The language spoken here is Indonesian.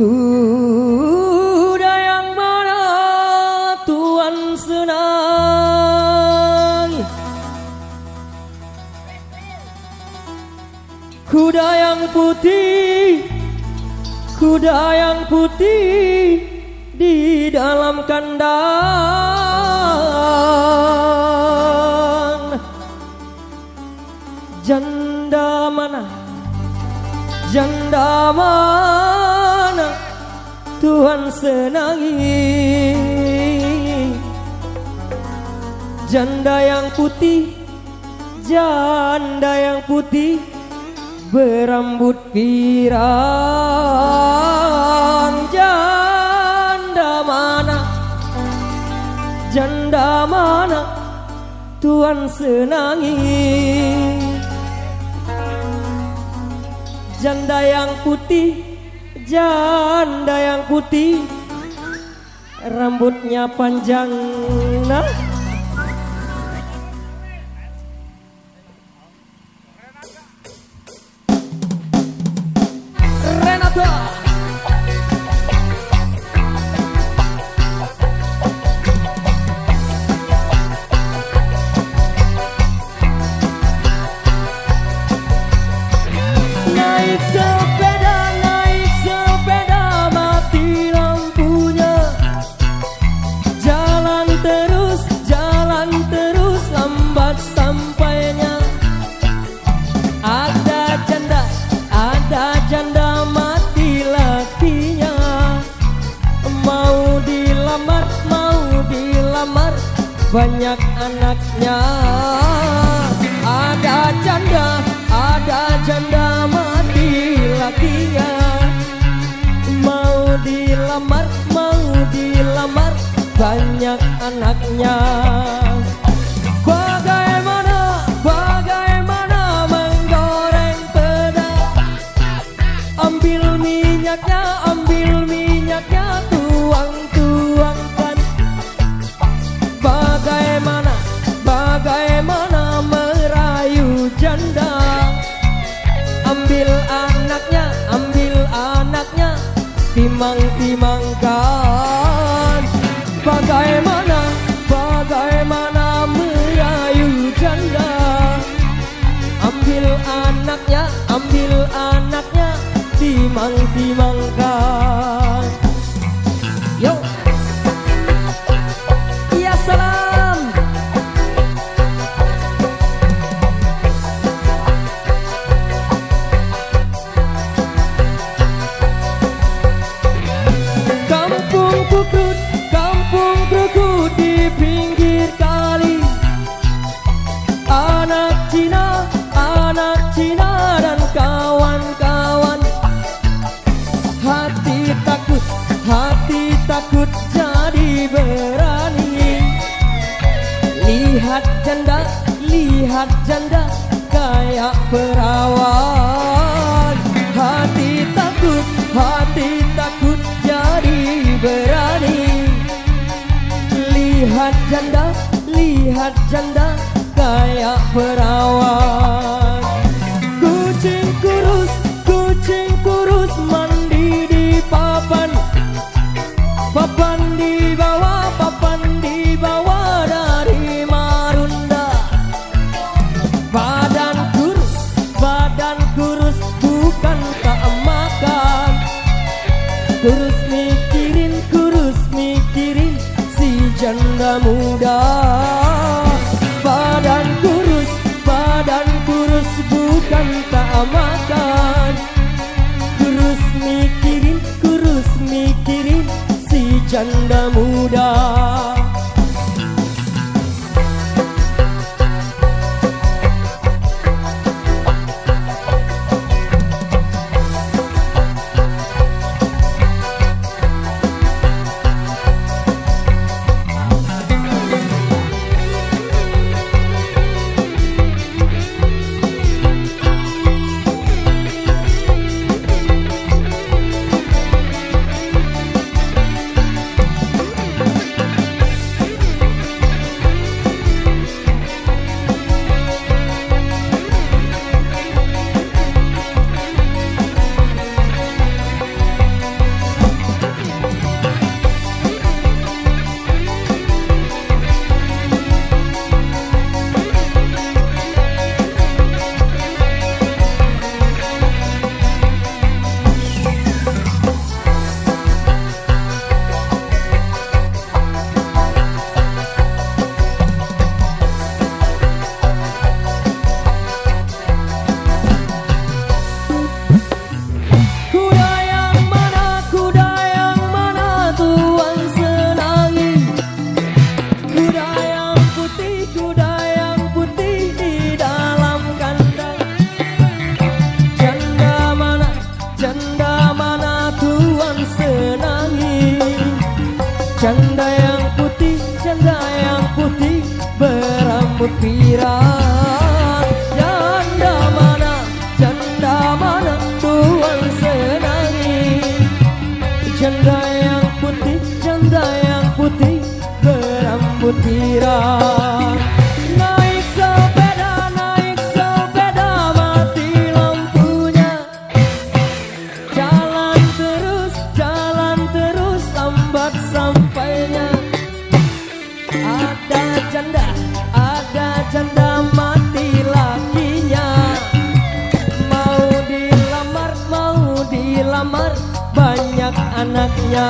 Kuda yang mana Tuhan senangi, kuda yang putih, kuda yang putih di dalam kandang. Janda mana, janda mana Tuhan senangi? Janda yang putih, janda yang putih berambut pirang. Janda mana, janda mana Tuhan senangi? Janda yang putih, janda yang putih rambutnya panjang. Nah, Renata naik sepeda mati lampunya, jalan terus lambat sampainya. Ada janda mati lakinya, mau dilamar banyak anaknya. Ada janda mati lakinya, mau dilamar banyak anaknya. Bagaimana menggoreng peda, ambil minyaknya tuangkan. Bagaimana merayu janda, ambil anaknya timang-timangkan. Bagaimana merayu janda, ambil anaknya timang-timangkan. Yo, ya salam. Kampung krukut di pinggir kali. Anak Cina dan kawan-kawan. Hati takut jadi berani. Lihat janda kayak perawan. Hati takut jadi berani. Lihat janda kayak perawan. Kucing kurus mandi di papan di bawah dari marunda. Badan kurus bukan tak makan. Kurus mikirin si janda muda. Badan kurus bukan tak makan. Kurus mikirin si janda muda. Janda yang putih, janda yang putih berambut pirang. Janda mana tuan senangi. Janda yang putih berambut pirang. Naik sepeda mati lampunya. Jalan terus lambat sampainya. Ada janda mati lakinya. Mau dilamar banyak anaknya.